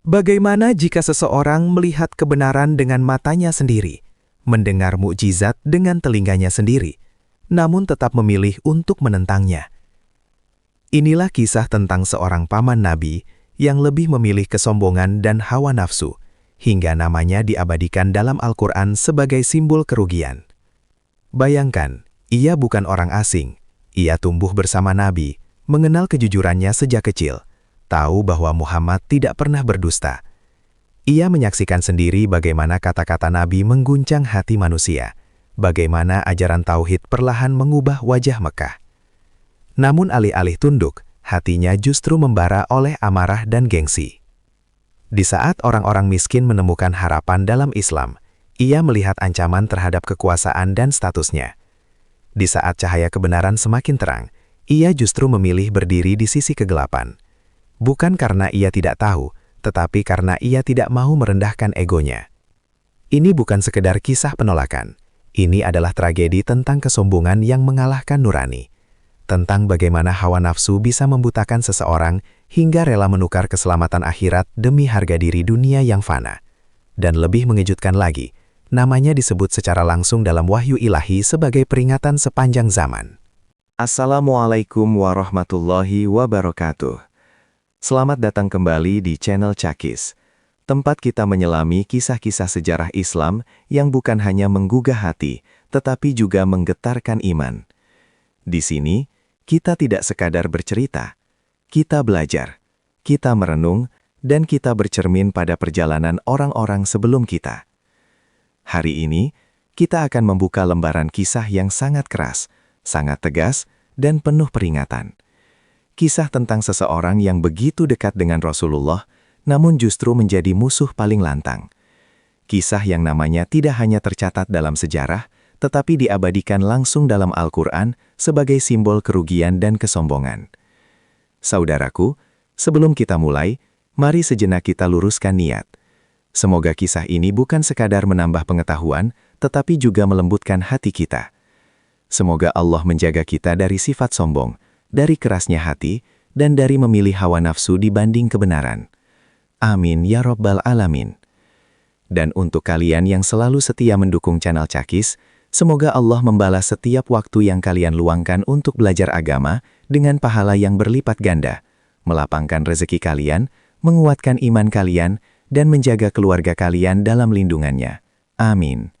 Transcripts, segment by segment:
Bagaimana jika seseorang melihat kebenaran dengan matanya sendiri, mendengar mukjizat dengan telinganya sendiri, namun tetap memilih untuk menentangnya? Inilah kisah tentang seorang paman Nabi yang lebih memilih kesombongan dan hawa nafsu, hingga namanya diabadikan dalam Al-Quran sebagai simbol kerugian. Bayangkan, ia bukan orang asing. Ia tumbuh bersama Nabi, mengenal kejujurannya sejak kecil, tahu bahwa Muhammad tidak pernah berdusta. Ia menyaksikan sendiri bagaimana kata-kata Nabi mengguncang hati manusia, bagaimana ajaran tauhid perlahan mengubah wajah Mekah. Namun alih-alih tunduk, hatinya justru membara oleh amarah dan gengsi. Di saat orang-orang miskin menemukan harapan dalam Islam, ia melihat ancaman terhadap kekuasaan dan statusnya. Di saat cahaya kebenaran semakin terang, ia justru memilih berdiri di sisi kegelapan. Bukan karena ia tidak tahu, tetapi karena ia tidak mau merendahkan egonya. Ini bukan sekedar kisah penolakan. Ini adalah tragedi tentang kesombongan yang mengalahkan nurani. Tentang bagaimana hawa nafsu bisa membutakan seseorang hingga rela menukar keselamatan akhirat demi harga diri dunia yang fana. Dan lebih mengejutkan lagi, namanya disebut secara langsung dalam wahyu ilahi sebagai peringatan sepanjang zaman. Assalamualaikum warahmatullahi wabarakatuh. Selamat datang kembali di channel Cakis, tempat kita menyelami kisah-kisah sejarah Islam yang bukan hanya menggugah hati, tetapi juga menggetarkan iman. Di sini, kita tidak sekadar bercerita, kita belajar, kita merenung, dan kita bercermin pada perjalanan orang-orang sebelum kita. Hari ini, kita akan membuka lembaran kisah yang sangat keras, sangat tegas, dan penuh peringatan. Kisah tentang seseorang yang begitu dekat dengan Rasulullah, namun justru menjadi musuh paling lantang. Kisah yang namanya tidak hanya tercatat dalam sejarah, tetapi diabadikan langsung dalam Al-Quran sebagai simbol kerugian dan kesombongan. Saudaraku, sebelum kita mulai, mari sejenak kita luruskan niat. Semoga kisah ini bukan sekadar menambah pengetahuan, tetapi juga melembutkan hati kita. Semoga Allah menjaga kita dari sifat sombong, dari kerasnya hati, dan dari memilih hawa nafsu dibanding kebenaran. Amin ya Rabbal Alamin. Dan untuk kalian yang selalu setia mendukung channel Cakis, semoga Allah membalas setiap waktu yang kalian luangkan untuk belajar agama dengan pahala yang berlipat ganda, melapangkan rezeki kalian, menguatkan iman kalian, dan menjaga keluarga kalian dalam lindungannya. Amin.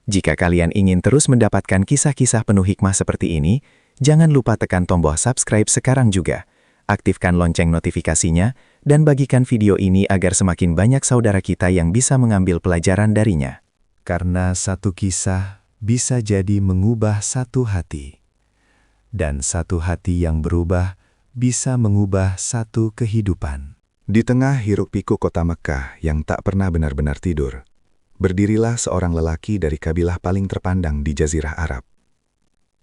Jika kalian ingin terus mendapatkan kisah-kisah penuh hikmah seperti ini, jangan lupa tekan tombol subscribe sekarang juga. Aktifkan lonceng notifikasinya, dan bagikan video ini agar semakin banyak saudara kita yang bisa mengambil pelajaran darinya. Karena satu kisah bisa jadi mengubah satu hati. Dan satu hati yang berubah bisa mengubah satu kehidupan. Di tengah hiruk-pikuk kota Mekah yang tak pernah benar-benar tidur, berdirilah seorang lelaki dari kabilah paling terpandang di Jazirah Arab.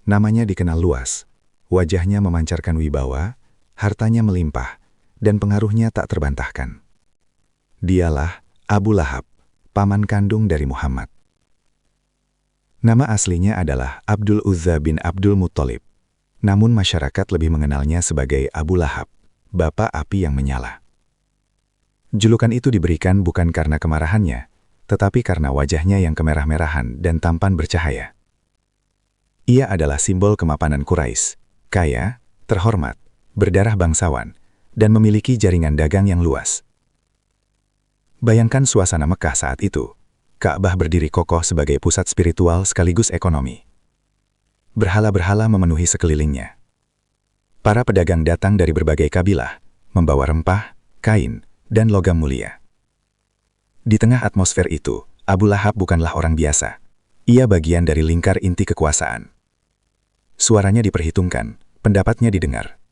Namanya dikenal luas, wajahnya memancarkan wibawa, hartanya melimpah, dan pengaruhnya tak terbantahkan. Dialah Abu Lahab, paman kandung dari Muhammad. Nama aslinya adalah Abdul Uzza bin Abdul Muttalib, namun masyarakat lebih mengenalnya sebagai Abu Lahab, bapak api yang menyala. Julukan itu diberikan bukan karena kemarahannya, tetapi karena wajahnya yang kemerah-merahan dan tampan bercahaya. Ia adalah simbol kemapanan Quraisy, kaya, terhormat, berdarah bangsawan, dan memiliki jaringan dagang yang luas. Bayangkan suasana Mekah saat itu. Ka'bah berdiri kokoh sebagai pusat spiritual sekaligus ekonomi. Berhala-berhala memenuhi sekelilingnya. Para pedagang datang dari berbagai kabilah, membawa rempah, kain, dan logam mulia. Di tengah atmosfer itu, Abu Lahab bukanlah orang biasa. Ia bagian dari lingkar inti kekuasaan. Suaranya diperhitungkan, pendapatnya didengar.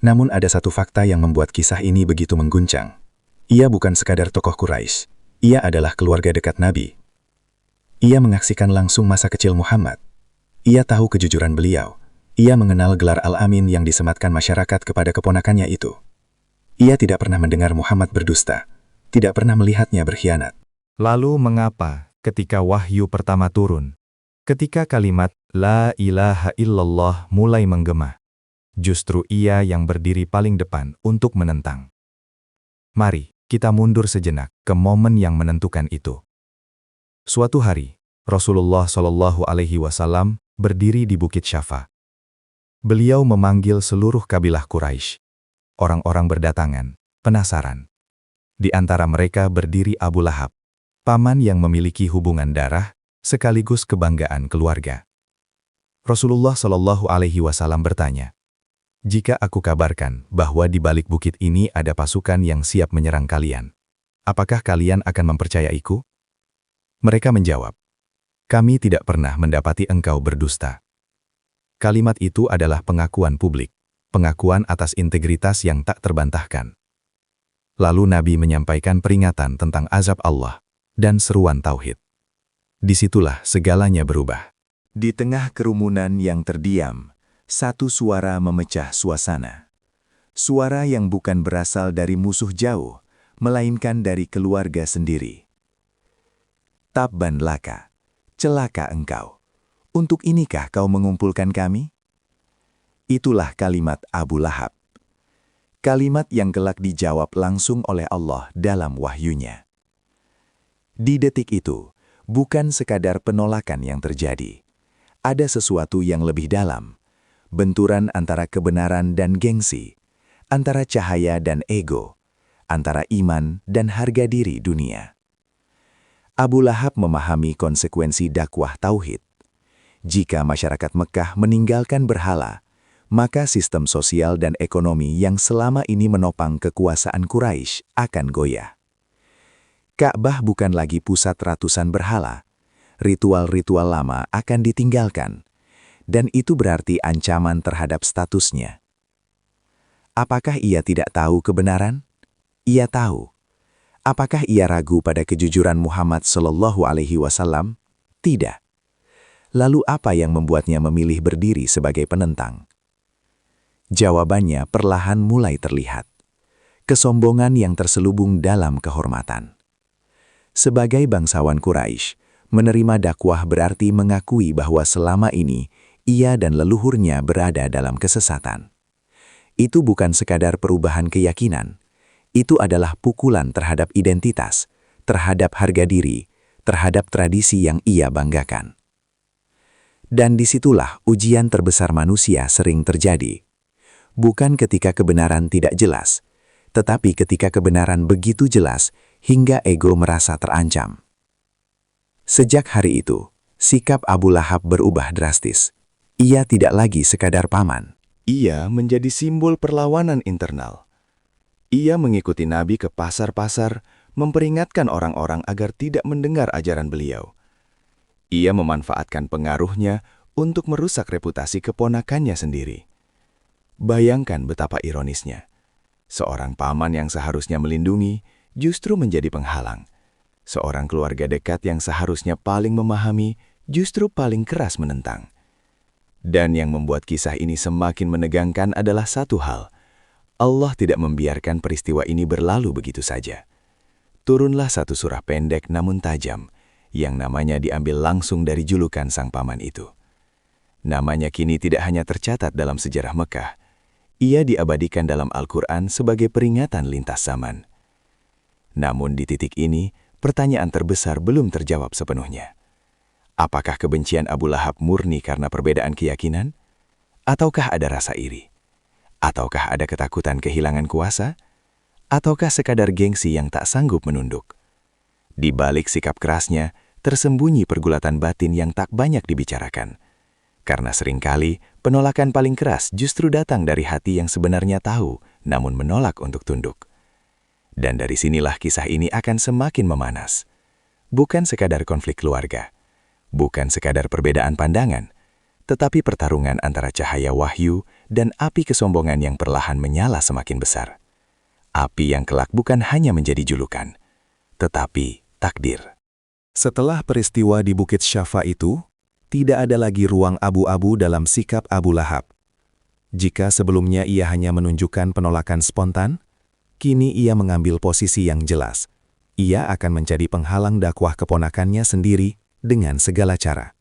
Namun ada satu fakta yang membuat kisah ini begitu mengguncang. Ia bukan sekadar tokoh Quraisy, ia adalah keluarga dekat Nabi. Ia menyaksikan langsung masa kecil Muhammad. Ia tahu kejujuran beliau. Ia mengenal gelar Al-Amin yang disematkan masyarakat kepada keponakannya itu. Ia tidak pernah mendengar Muhammad berdusta, tidak pernah melihatnya berkhianat. Lalu mengapa ketika wahyu pertama turun, ketika kalimat La ilaha illallah mulai menggema, justru ia yang berdiri paling depan untuk menentang? Mari, kita mundur sejenak ke momen yang menentukan itu. Suatu hari, Rasulullah Shallallahu Alaihi Wasallam berdiri di Bukit Syafa. Beliau memanggil seluruh kabilah Quraisy. Orang-orang berdatangan, penasaran. Di antara mereka berdiri Abu Lahab, paman yang memiliki hubungan darah, sekaligus kebanggaan keluarga. Rasulullah Shallallahu Alaihi Wasallam bertanya, "Jika aku kabarkan bahwa di balik bukit ini ada pasukan yang siap menyerang kalian, apakah kalian akan mempercayaiku?" Mereka menjawab, "Kami tidak pernah mendapati engkau berdusta." Kalimat itu adalah pengakuan publik, pengakuan atas integritas yang tak terbantahkan. Lalu Nabi menyampaikan peringatan tentang azab Allah dan seruan tauhid. Disitulah segalanya berubah. Di tengah kerumunan yang terdiam, satu suara memecah suasana. Suara yang bukan berasal dari musuh jauh, melainkan dari keluarga sendiri. "Tabban laka, celaka engkau. Untuk inikah kau mengumpulkan kami?" Itulah kalimat Abu Lahab. Kalimat yang kelak dijawab langsung oleh Allah dalam wahyunya. Di detik itu, bukan sekadar penolakan yang terjadi. Ada sesuatu yang lebih dalam. Benturan antara kebenaran dan gengsi, antara cahaya dan ego, antara iman dan harga diri dunia. Abu Lahab memahami konsekuensi dakwah tauhid. Jika masyarakat Mekah meninggalkan berhala, maka sistem sosial dan ekonomi yang selama ini menopang kekuasaan Quraisy akan goyah. Ka'bah bukan lagi pusat ratusan berhala. Ritual-ritual lama akan ditinggalkan, dan itu berarti ancaman terhadap statusnya. Apakah ia tidak tahu kebenaran? Ia tahu. Apakah ia ragu pada kejujuran Muhammad Shallallahu Alaihi Wasallam? Tidak. Lalu apa yang membuatnya memilih berdiri sebagai penentang? Jawabannya perlahan mulai terlihat. Kesombongan yang terselubung dalam kehormatan. Sebagai bangsawan Quraisy, menerima dakwah berarti mengakui bahwa selama ini ia dan leluhurnya berada dalam kesesatan. Itu bukan sekadar perubahan keyakinan. Itu adalah pukulan terhadap identitas, terhadap harga diri, terhadap tradisi yang ia banggakan. Dan disitulah ujian terbesar manusia sering terjadi. Bukan ketika kebenaran tidak jelas, tetapi ketika kebenaran begitu jelas hingga ego merasa terancam. Sejak hari itu, sikap Abu Lahab berubah drastis. Ia tidak lagi sekadar paman. Ia menjadi simbol perlawanan internal. Ia mengikuti Nabi ke pasar-pasar, memperingatkan orang-orang agar tidak mendengar ajaran beliau. Ia memanfaatkan pengaruhnya untuk merusak reputasi keponakannya sendiri. Bayangkan betapa ironisnya. Seorang paman yang seharusnya melindungi justru menjadi penghalang. Seorang keluarga dekat yang seharusnya paling memahami justru paling keras menentang. Dan yang membuat kisah ini semakin menegangkan adalah satu hal. Allah tidak membiarkan peristiwa ini berlalu begitu saja. Turunlah satu surah pendek namun tajam, yang namanya diambil langsung dari julukan sang paman itu. Namanya kini tidak hanya tercatat dalam sejarah Mekah, ia diabadikan dalam Al-Quran sebagai peringatan lintas zaman. Namun di titik ini, pertanyaan terbesar belum terjawab sepenuhnya. Apakah kebencian Abu Lahab murni karena perbedaan keyakinan? Ataukah ada rasa iri? Ataukah ada ketakutan kehilangan kuasa? Ataukah sekadar gengsi yang tak sanggup menunduk? Di balik sikap kerasnya, tersembunyi pergulatan batin yang tak banyak dibicarakan. Karena seringkali, penolakan paling keras justru datang dari hati yang sebenarnya tahu, namun menolak untuk tunduk. Dan dari sinilah kisah ini akan semakin memanas. Bukan sekadar konflik keluarga, bukan sekadar perbedaan pandangan, tetapi pertarungan antara cahaya wahyu dan api kesombongan yang perlahan menyala semakin besar. Api yang kelak bukan hanya menjadi julukan, tetapi takdir. Setelah peristiwa di Bukit Syafa itu, tidak ada lagi ruang abu-abu dalam sikap Abu Lahab. Jika sebelumnya ia hanya menunjukkan penolakan spontan, kini ia mengambil posisi yang jelas. Ia akan menjadi penghalang dakwah keponakannya sendiri dengan segala cara.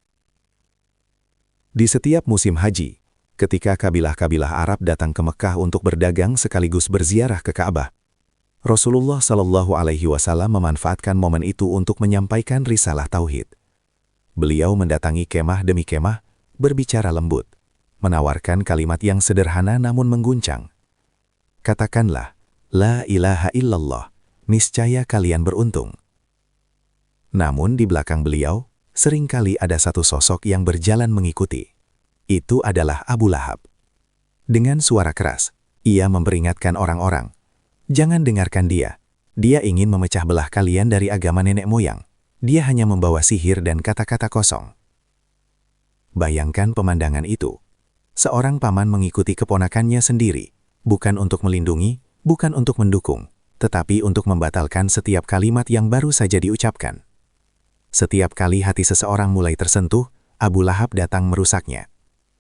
Di setiap musim haji, ketika kabilah-kabilah Arab datang ke Mekah untuk berdagang sekaligus berziarah ke Ka'bah, Rasulullah Shallallahu Alaihi Wasallam memanfaatkan momen itu untuk menyampaikan risalah tauhid. Beliau mendatangi kemah demi kemah, berbicara lembut, menawarkan kalimat yang sederhana namun mengguncang. Katakanlah, La ilaha illallah, niscaya kalian beruntung. Namun di belakang beliau, seringkali ada satu sosok yang berjalan mengikuti. Itu adalah Abu Lahab. Dengan suara keras, ia memperingatkan orang-orang, jangan dengarkan dia. Dia ingin memecah belah kalian dari agama nenek moyang. Dia hanya membawa sihir dan kata-kata kosong. Bayangkan pemandangan itu. Seorang paman mengikuti keponakannya sendiri, bukan untuk melindungi, bukan untuk mendukung, tetapi untuk membatalkan setiap kalimat yang baru saja diucapkan. Setiap kali hati seseorang mulai tersentuh, Abu Lahab datang merusaknya.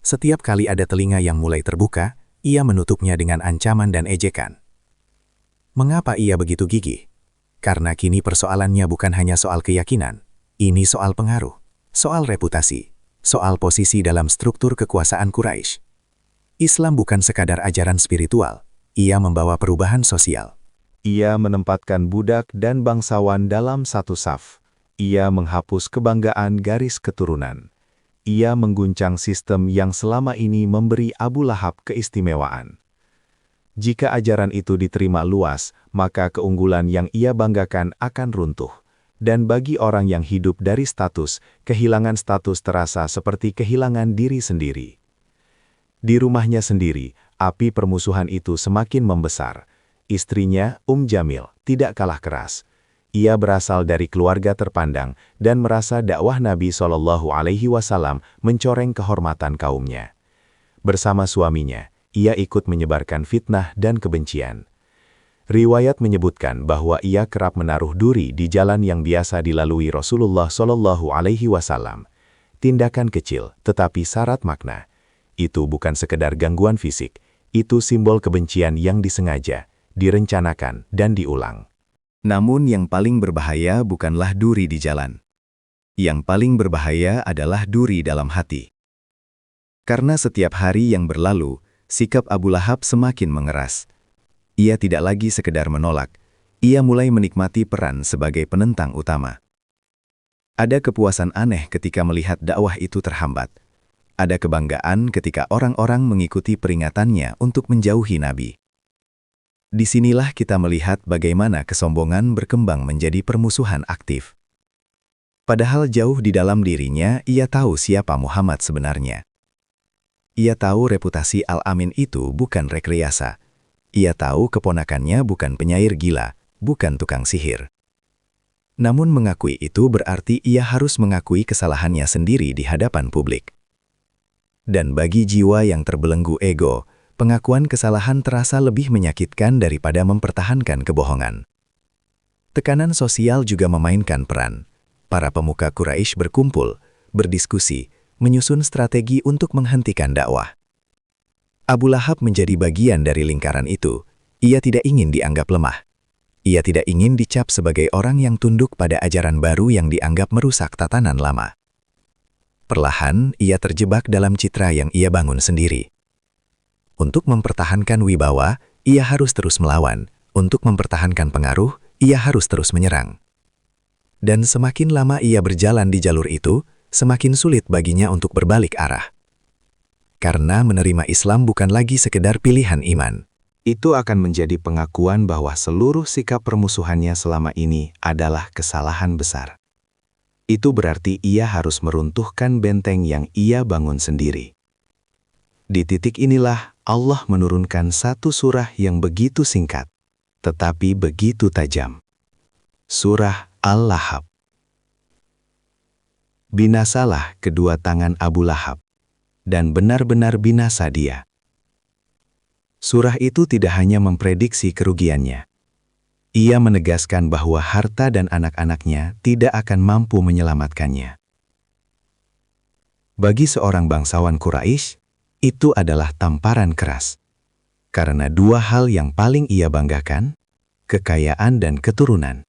Setiap kali ada telinga yang mulai terbuka, ia menutupnya dengan ancaman dan ejekan. Mengapa ia begitu gigih? Karena kini persoalannya bukan hanya soal keyakinan, ini soal pengaruh, soal reputasi, soal posisi dalam struktur kekuasaan Quraisy. Islam bukan sekadar ajaran spiritual, ia membawa perubahan sosial. Ia menempatkan budak dan bangsawan dalam satu saf. Ia menghapus kebanggaan garis keturunan. Ia mengguncang sistem yang selama ini memberi Abu Lahab keistimewaan. Jika ajaran itu diterima luas, maka keunggulan yang ia banggakan akan runtuh. Dan bagi orang yang hidup dari status, kehilangan status terasa seperti kehilangan diri sendiri. Di rumahnya sendiri, api permusuhan itu semakin membesar. Istrinya, Jamil, tidak kalah keras. Ia berasal dari keluarga terpandang dan merasa dakwah Nabi Shallallahu Alaihi Wasallam mencoreng kehormatan kaumnya. Bersama suaminya, ia ikut menyebarkan fitnah dan kebencian. Riwayat menyebutkan bahwa ia kerap menaruh duri di jalan yang biasa dilalui Rasulullah Shallallahu Alaihi Wasallam. Tindakan kecil, tetapi syarat makna. Itu bukan sekedar gangguan fisik, itu simbol kebencian yang disengaja, direncanakan, dan diulang. Namun yang paling berbahaya bukanlah duri di jalan. Yang paling berbahaya adalah duri dalam hati. Karena setiap hari yang berlalu, sikap Abu Lahab semakin mengeras. Ia tidak lagi sekedar menolak, ia mulai menikmati peran sebagai penentang utama. Ada kepuasan aneh ketika melihat dakwah itu terhambat. Ada kebanggaan ketika orang-orang mengikuti peringatannya untuk menjauhi Nabi. Disinilah kita melihat bagaimana kesombongan berkembang menjadi permusuhan aktif. Padahal jauh di dalam dirinya, ia tahu siapa Muhammad sebenarnya. Ia tahu reputasi Al-Amin itu bukan rekayasa. Ia tahu keponakannya bukan penyair gila, bukan tukang sihir. Namun mengakui itu berarti ia harus mengakui kesalahannya sendiri di hadapan publik. Dan bagi jiwa yang terbelenggu ego, pengakuan kesalahan terasa lebih menyakitkan daripada mempertahankan kebohongan. Tekanan sosial juga memainkan peran. Para pemuka Quraisy berkumpul, berdiskusi, menyusun strategi untuk menghentikan dakwah. Abu Lahab menjadi bagian dari lingkaran itu. Ia tidak ingin dianggap lemah. Ia tidak ingin dicap sebagai orang yang tunduk pada ajaran baru yang dianggap merusak tatanan lama. Perlahan, ia terjebak dalam citra yang ia bangun sendiri. Untuk mempertahankan wibawa, ia harus terus melawan. Untuk mempertahankan pengaruh, ia harus terus menyerang. Dan semakin lama ia berjalan di jalur itu, semakin sulit baginya untuk berbalik arah. Karena menerima Islam bukan lagi sekedar pilihan iman. Itu akan menjadi pengakuan bahwa seluruh sikap permusuhannya selama ini adalah kesalahan besar. Itu berarti ia harus meruntuhkan benteng yang ia bangun sendiri. Di titik inilah Allah menurunkan satu surah yang begitu singkat, tetapi begitu tajam. Surah Al-Lahab. Binasalah kedua tangan Abu Lahab, dan benar-benar binasa dia. Surah itu tidak hanya memprediksi kerugiannya. Ia menegaskan bahwa harta dan anak-anaknya tidak akan mampu menyelamatkannya. Bagi seorang bangsawan Quraisy, itu adalah tamparan keras. Karena dua hal yang paling ia banggakan, kekayaan dan keturunan,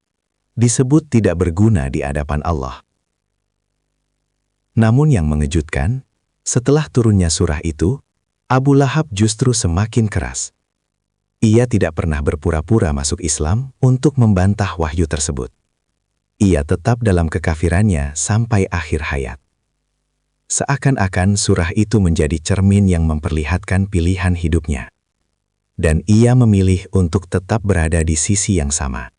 disebut tidak berguna di hadapan Allah. Namun yang mengejutkan, setelah turunnya surah itu, Abu Lahab justru semakin keras. Ia tidak pernah berpura-pura masuk Islam untuk membantah wahyu tersebut. Ia tetap dalam kekafirannya sampai akhir hayat. Seakan-akan surah itu menjadi cermin yang memperlihatkan pilihan hidupnya. Dan ia memilih untuk tetap berada di sisi yang sama.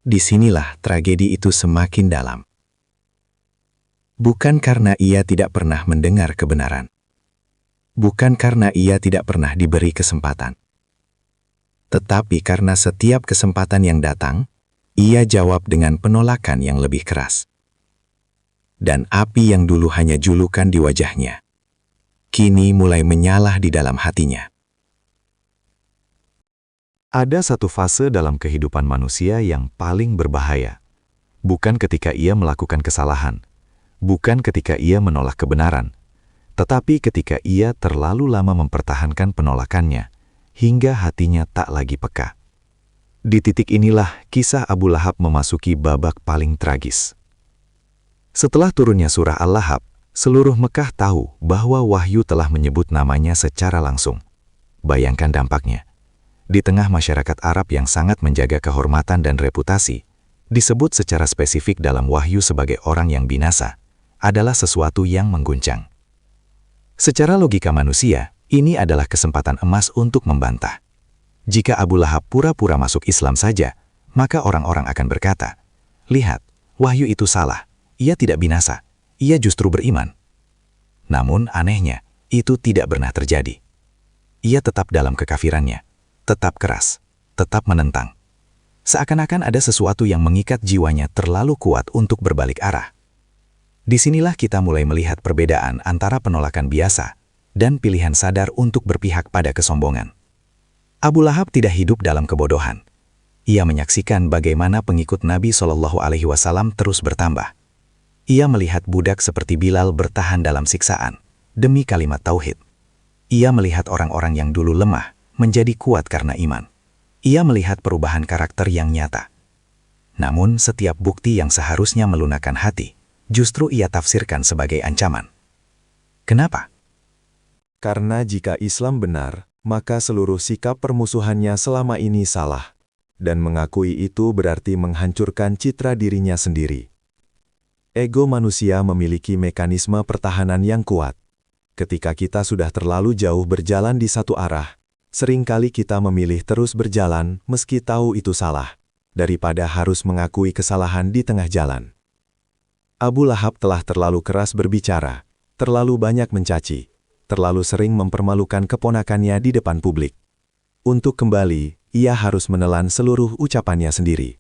Disinilah tragedi itu semakin dalam. Bukan karena ia tidak pernah mendengar kebenaran. Bukan karena ia tidak pernah diberi kesempatan. Tetapi karena setiap kesempatan yang datang, ia jawab dengan penolakan yang lebih keras. Dan api yang dulu hanya julukan di wajahnya, kini mulai menyala di dalam hatinya. Ada satu fase dalam kehidupan manusia yang paling berbahaya. Bukan ketika ia melakukan kesalahan, bukan ketika ia menolak kebenaran, tetapi ketika ia terlalu lama mempertahankan penolakannya, hingga hatinya tak lagi peka. Di titik inilah kisah Abu Lahab memasuki babak paling tragis. Setelah turunnya surah Al-Lahab, seluruh Mekah tahu bahwa wahyu telah menyebut namanya secara langsung. Bayangkan dampaknya. Di tengah masyarakat Arab yang sangat menjaga kehormatan dan reputasi, disebut secara spesifik dalam wahyu sebagai orang yang binasa, adalah sesuatu yang mengguncang. Secara logika manusia, ini adalah kesempatan emas untuk membantah. Jika Abu Lahab pura-pura masuk Islam saja, maka orang-orang akan berkata, "Lihat, wahyu itu salah, ia tidak binasa, ia justru beriman." Namun anehnya, itu tidak pernah terjadi. Ia tetap dalam kekafirannya, tetap keras, tetap menentang. Seakan-akan ada sesuatu yang mengikat jiwanya terlalu kuat untuk berbalik arah. Disinilah kita mulai melihat perbedaan antara penolakan biasa dan pilihan sadar untuk berpihak pada kesombongan. Abu Lahab tidak hidup dalam kebodohan. Ia menyaksikan bagaimana pengikut Nabi SAW terus bertambah. Ia melihat budak seperti Bilal bertahan dalam siksaan demi kalimat tauhid. Ia melihat orang-orang yang dulu lemah menjadi kuat karena iman. Ia melihat perubahan karakter yang nyata. Namun setiap bukti yang seharusnya melunakkan hati, justru ia tafsirkan sebagai ancaman. Kenapa? Karena jika Islam benar, maka seluruh sikap permusuhannya selama ini salah. Dan mengakui itu berarti menghancurkan citra dirinya sendiri. Ego manusia memiliki mekanisme pertahanan yang kuat. Ketika kita sudah terlalu jauh berjalan di satu arah, seringkali kita memilih terus berjalan meski tahu itu salah, daripada harus mengakui kesalahan di tengah jalan. Abu Lahab telah terlalu keras berbicara, terlalu banyak mencaci, terlalu sering mempermalukan keponakannya di depan publik. Untuk kembali, ia harus menelan seluruh ucapannya sendiri.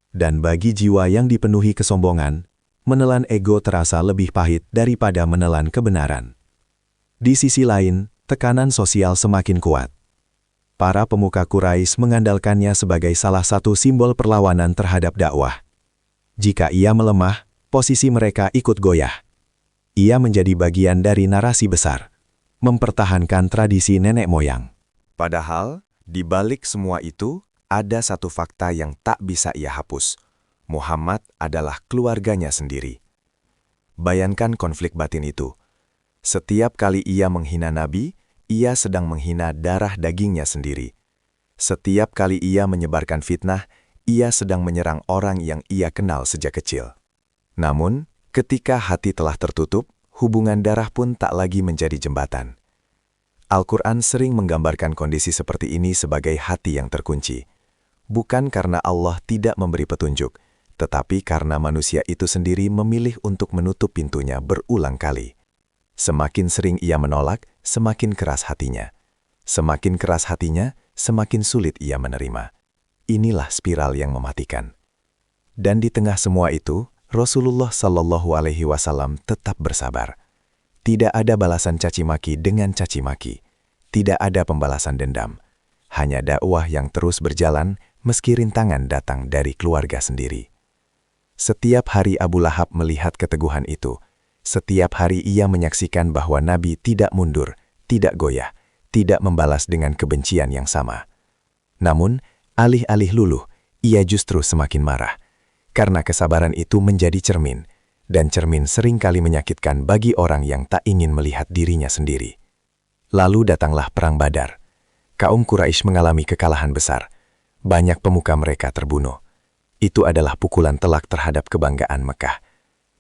Dan bagi jiwa yang dipenuhi kesombongan, menelan ego terasa lebih pahit daripada menelan kebenaran. Di sisi lain, tekanan sosial semakin kuat. Para pemuka Quraisy mengandalkannya sebagai salah satu simbol perlawanan terhadap dakwah. Jika ia melemah, posisi mereka ikut goyah. Ia menjadi bagian dari narasi besar, mempertahankan tradisi nenek moyang. Padahal, di balik semua itu, ada satu fakta yang tak bisa ia hapus. Muhammad adalah keluarganya sendiri. Bayangkan konflik batin itu. Setiap kali ia menghina Nabi, ia sedang menghina darah dagingnya sendiri. Setiap kali ia menyebarkan fitnah, ia sedang menyerang orang yang ia kenal sejak kecil. Namun, ketika hati telah tertutup, hubungan darah pun tak lagi menjadi jembatan. Al-Quran sering menggambarkan kondisi seperti ini sebagai hati yang terkunci. Bukan karena Allah tidak memberi petunjuk, tetapi karena manusia itu sendiri memilih untuk menutup pintunya berulang kali. Semakin sering ia menolak, semakin keras hatinya. Semakin keras hatinya, semakin sulit ia menerima. Inilah spiral yang mematikan. Dan di tengah semua itu, Rasulullah SAW tetap bersabar. Tidak ada balasan caci maki dengan caci maki. Tidak ada pembalasan dendam. Hanya dakwah yang terus berjalan meski rintangan datang dari keluarga sendiri. Setiap hari Abu Lahab melihat keteguhan itu. Setiap hari ia menyaksikan bahwa Nabi tidak mundur, tidak goyah, tidak membalas dengan kebencian yang sama. Namun, alih-alih luluh, ia justru semakin marah. Karena kesabaran itu menjadi cermin, dan cermin seringkali menyakitkan bagi orang yang tak ingin melihat dirinya sendiri. Lalu datanglah Perang Badar. kaum Quraisy mengalami kekalahan besar. Banyak pemuka mereka terbunuh. Itu adalah pukulan telak terhadap kebanggaan Mekah.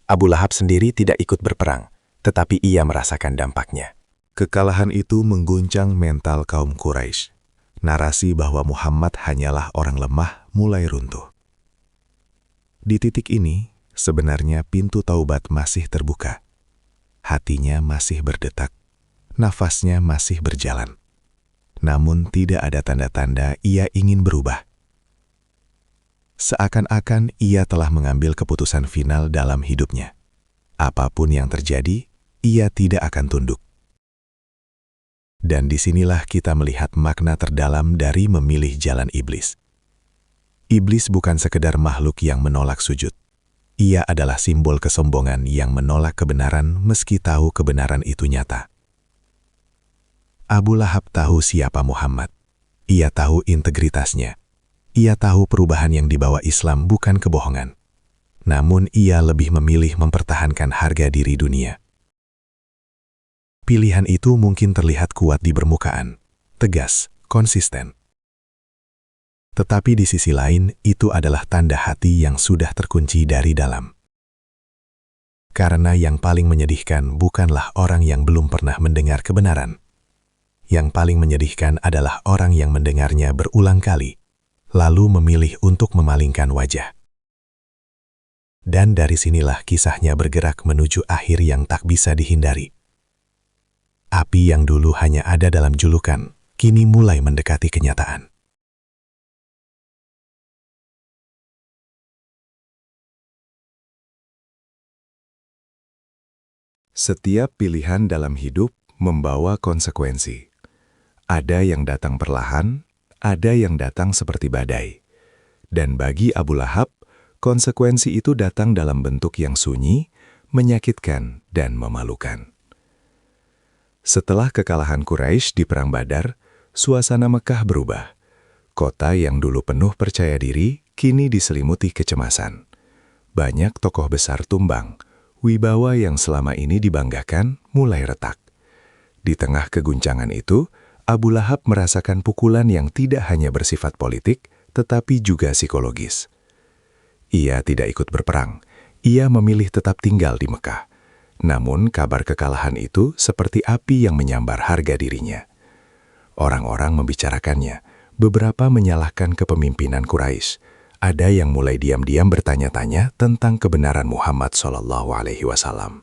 Abu Lahab sendiri tidak ikut berperang, tetapi ia merasakan dampaknya. Kekalahan itu mengguncang mental kaum Quraisy. Narasi bahwa Muhammad hanyalah orang lemah mulai runtuh. Di titik ini, sebenarnya pintu taubat masih terbuka. Hatinya masih berdetak, nafasnya masih berjalan. Namun tidak ada tanda-tanda ia ingin berubah. Seakan-akan ia telah mengambil keputusan final dalam hidupnya. Apapun yang terjadi, ia tidak akan tunduk. Dan disinilah kita melihat makna terdalam dari memilih jalan iblis. Iblis bukan sekedar makhluk yang menolak sujud. Ia adalah simbol kesombongan yang menolak kebenaran meski tahu kebenaran itu nyata. Abu Lahab tahu siapa Muhammad. Ia tahu integritasnya. Ia tahu perubahan yang dibawa Islam bukan kebohongan. Namun ia lebih memilih mempertahankan harga diri dunia. Pilihan itu mungkin terlihat kuat di permukaan, tegas, konsisten. Tetapi di sisi lain, itu adalah tanda hati yang sudah terkunci dari dalam. Karena yang paling menyedihkan bukanlah orang yang belum pernah mendengar kebenaran. Yang paling menyedihkan adalah orang yang mendengarnya berulang kali, lalu memilih untuk memalingkan wajah. Dan dari sinilah kisahnya bergerak menuju akhir yang tak bisa dihindari. Api yang dulu hanya ada dalam julukan, kini mulai mendekati kenyataan. Setiap pilihan dalam hidup membawa konsekuensi. Ada yang datang perlahan, ada yang datang seperti badai. Dan bagi Abu Lahab, konsekuensi itu datang dalam bentuk yang sunyi, menyakitkan, dan memalukan. Setelah kekalahan Quraisy di Perang Badar, suasana Mekah berubah. Kota yang dulu penuh percaya diri, kini diselimuti kecemasan. Banyak tokoh besar tumbang, wibawa yang selama ini dibanggakan mulai retak. Di tengah keguncangan itu, Abu Lahab merasakan pukulan yang tidak hanya bersifat politik, tetapi juga psikologis. Ia tidak ikut berperang, ia memilih tetap tinggal di Mekah. Namun kabar kekalahan itu seperti api yang menyambar harga dirinya. Orang-orang membicarakannya, beberapa menyalahkan kepemimpinan Quraisy. Ada yang mulai diam-diam bertanya-tanya tentang kebenaran Muhammad SAW.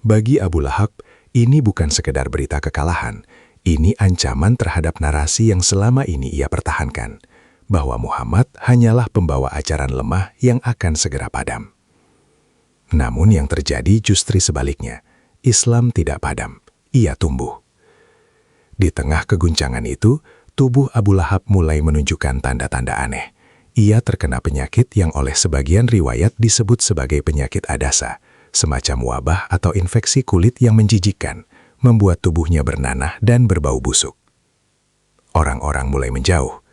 Bagi Abu Lahab, ini bukan sekedar berita kekalahan, ini ancaman terhadap narasi yang selama ini ia pertahankan, bahwa Muhammad hanyalah pembawa ajaran lemah yang akan segera padam. Namun yang terjadi justru sebaliknya, Islam tidak padam, ia tumbuh. Di tengah keguncangan itu, tubuh Abu Lahab mulai menunjukkan tanda-tanda aneh. Ia terkena penyakit yang oleh sebagian riwayat disebut sebagai penyakit adasa, semacam wabah atau infeksi kulit yang menjijikkan, membuat tubuhnya bernanah dan berbau busuk. Orang-orang mulai menjauh.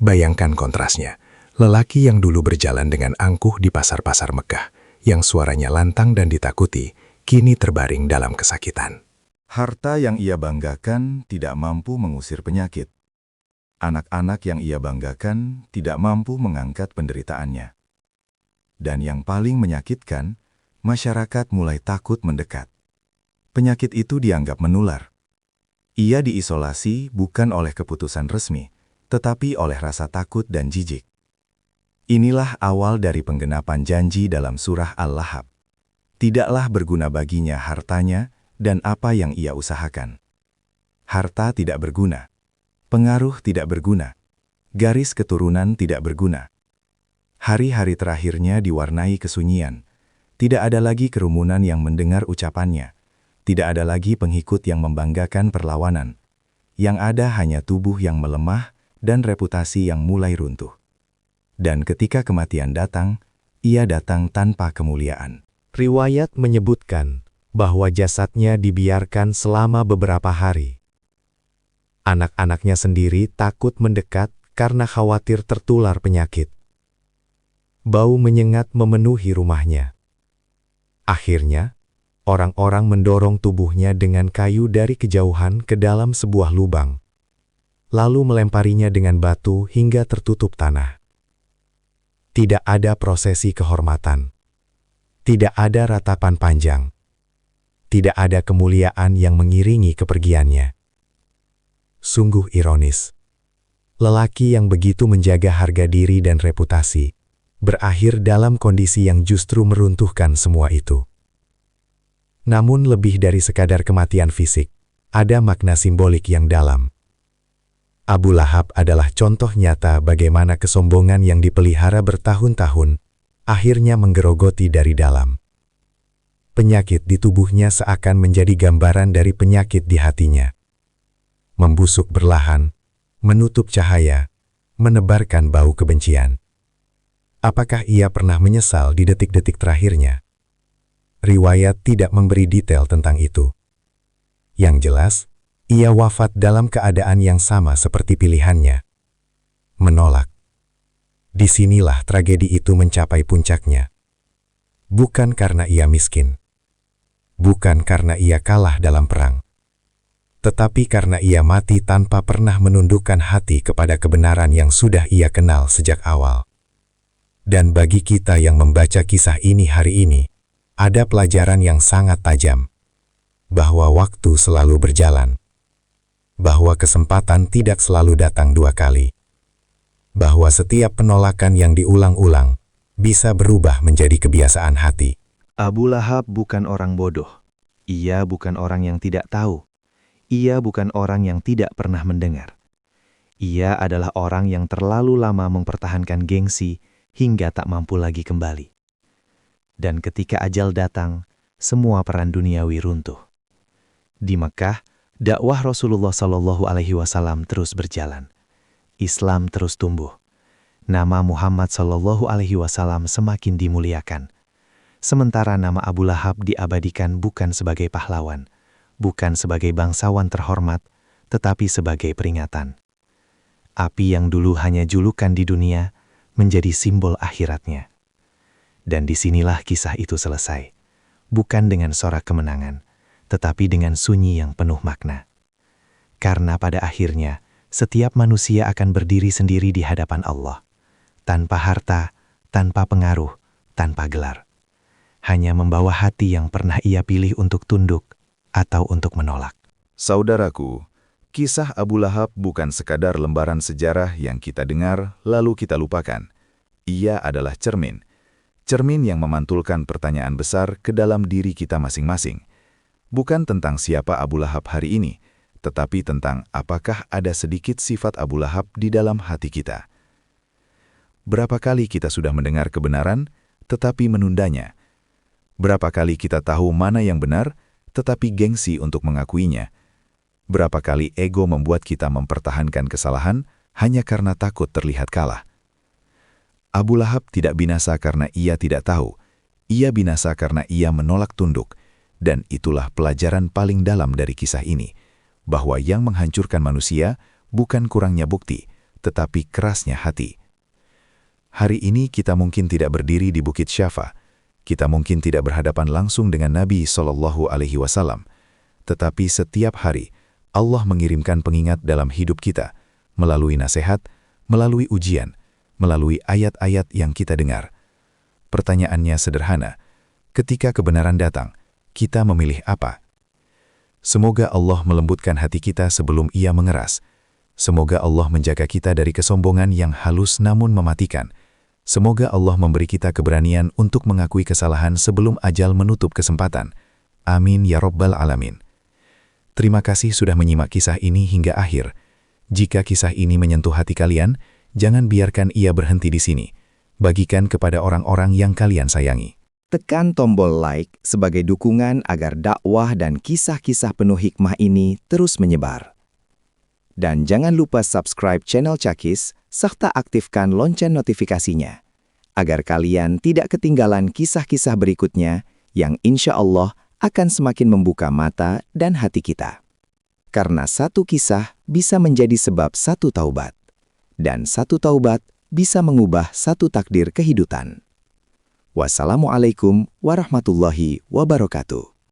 Bayangkan kontrasnya, lelaki yang dulu berjalan dengan angkuh di pasar-pasar Mekah, yang suaranya lantang dan ditakuti, kini terbaring dalam kesakitan. Harta yang ia banggakan tidak mampu mengusir penyakit. Anak-anak yang ia banggakan tidak mampu mengangkat penderitaannya. Dan yang paling menyakitkan, masyarakat mulai takut mendekat. Penyakit itu dianggap menular. Ia diisolasi bukan oleh keputusan resmi, tetapi oleh rasa takut dan jijik. Inilah awal dari penggenapan janji dalam surah Al-Lahab. Tidaklah berguna baginya hartanya dan apa yang ia usahakan. Harta tidak berguna. Pengaruh tidak berguna. Garis keturunan tidak berguna. Hari-hari terakhirnya diwarnai kesunyian. Tidak ada lagi kerumunan yang mendengar ucapannya. Tidak ada lagi pengikut yang membanggakan perlawanan. Yang ada hanya tubuh yang melemah dan reputasi yang mulai runtuh. Dan ketika kematian datang, ia datang tanpa kemuliaan. Riwayat menyebutkan bahwa jasadnya dibiarkan selama beberapa hari. Anak-anaknya sendiri takut mendekat karena khawatir tertular penyakit. Bau menyengat memenuhi rumahnya. Akhirnya, orang-orang mendorong tubuhnya dengan kayu dari kejauhan ke dalam sebuah lubang. lalu melemparinya dengan batu hingga tertutup tanah. Tidak ada prosesi kehormatan. Tidak ada ratapan panjang. Tidak ada kemuliaan yang mengiringi kepergiannya. Sungguh ironis. Lelaki yang begitu menjaga harga diri dan reputasi, berakhir dalam kondisi yang justru meruntuhkan semua itu. Namun lebih dari sekadar kematian fisik, ada makna simbolik yang dalam. Abu Lahab adalah contoh nyata bagaimana kesombongan yang dipelihara bertahun-tahun, akhirnya menggerogoti dari dalam. Penyakit di tubuhnya seakan menjadi gambaran dari penyakit di hatinya. Membusuk berlahan, menutup cahaya, menebarkan bau kebencian. Apakah ia pernah menyesal di detik-detik terakhirnya? Riwayat tidak memberi detail tentang itu. Yang jelas, ia wafat dalam keadaan yang sama seperti pilihannya. Menolak. Disinilah tragedi itu mencapai puncaknya. Bukan karena ia miskin. Bukan karena ia kalah dalam perang. Tetapi karena ia mati tanpa pernah menundukkan hati kepada kebenaran yang sudah ia kenal sejak awal. Dan bagi kita yang membaca kisah ini hari ini, ada pelajaran yang sangat tajam. Bahwa waktu selalu berjalan. Bahwa kesempatan tidak selalu datang dua kali. Bahwa setiap penolakan yang diulang-ulang bisa berubah menjadi kebiasaan hati. Abu Lahab bukan orang bodoh. Ia bukan orang yang tidak tahu. Ia bukan orang yang tidak pernah mendengar. Ia adalah orang yang terlalu lama mempertahankan gengsi hingga tak mampu lagi kembali. Dan ketika ajal datang, semua peran duniawi runtuh. Di Mekah, dakwah Rasulullah SAW terus berjalan. Islam terus tumbuh. Nama Muhammad SAW semakin dimuliakan. Sementara nama Abu Lahab diabadikan bukan sebagai pahlawan, bukan sebagai bangsawan terhormat, tetapi sebagai peringatan. Api yang dulu hanya julukan di dunia, menjadi simbol akhiratnya. Dan disinilah kisah itu selesai. Bukan dengan sorak kemenangan, tetapi dengan sunyi yang penuh makna. Karena pada akhirnya, setiap manusia akan berdiri sendiri di hadapan Allah. Tanpa harta, tanpa pengaruh, tanpa gelar. Hanya membawa hati yang pernah ia pilih untuk tunduk atau untuk menolak. Saudaraku, kisah Abu Lahab bukan sekadar lembaran sejarah yang kita dengar lalu kita lupakan. Ia adalah cermin. Cermin yang memantulkan pertanyaan besar ke dalam diri kita masing-masing. Bukan tentang siapa Abu Lahab hari ini, tetapi tentang apakah ada sedikit sifat Abu Lahab di dalam hati kita. Berapa kali kita sudah mendengar kebenaran, tetapi menundanya? Berapa kali kita tahu mana yang benar, tetapi gengsi untuk mengakuinya? Berapa kali ego membuat kita mempertahankan kesalahan hanya karena takut terlihat kalah? Abu Lahab tidak binasa karena ia tidak tahu. Ia binasa karena ia menolak tunduk. Dan itulah pelajaran paling dalam dari kisah ini, bahwa yang menghancurkan manusia bukan kurangnya bukti, tetapi kerasnya hati. Hari ini kita mungkin tidak berdiri di Bukit Syafa. Kita mungkin tidak berhadapan langsung dengan Nabi SAW. Tetapi setiap hari, Allah mengirimkan pengingat dalam hidup kita, melalui nasihat, melalui ujian, melalui ayat-ayat yang kita dengar. Pertanyaannya sederhana, ketika kebenaran datang, kita memilih apa? Semoga Allah melembutkan hati kita sebelum ia mengeras. Semoga Allah menjaga kita dari kesombongan yang halus namun mematikan. Semoga Allah memberi kita keberanian untuk mengakui kesalahan sebelum ajal menutup kesempatan. Amin ya Rabbal Alamin. Terima kasih sudah menyimak kisah ini hingga akhir. Jika kisah ini menyentuh hati kalian, jangan biarkan ia berhenti di sini. Bagikan kepada orang-orang yang kalian sayangi. Tekan tombol like sebagai dukungan agar dakwah dan kisah-kisah penuh hikmah ini terus menyebar. Dan jangan lupa subscribe channel Cakis serta aktifkan lonceng notifikasinya, agar kalian tidak ketinggalan kisah-kisah berikutnya yang insya Allah akan semakin membuka mata dan hati kita. Karena satu kisah bisa menjadi sebab satu taubat, dan satu taubat bisa mengubah satu takdir kehidupan. Wassalamualaikum warahmatullahi wabarakatuh.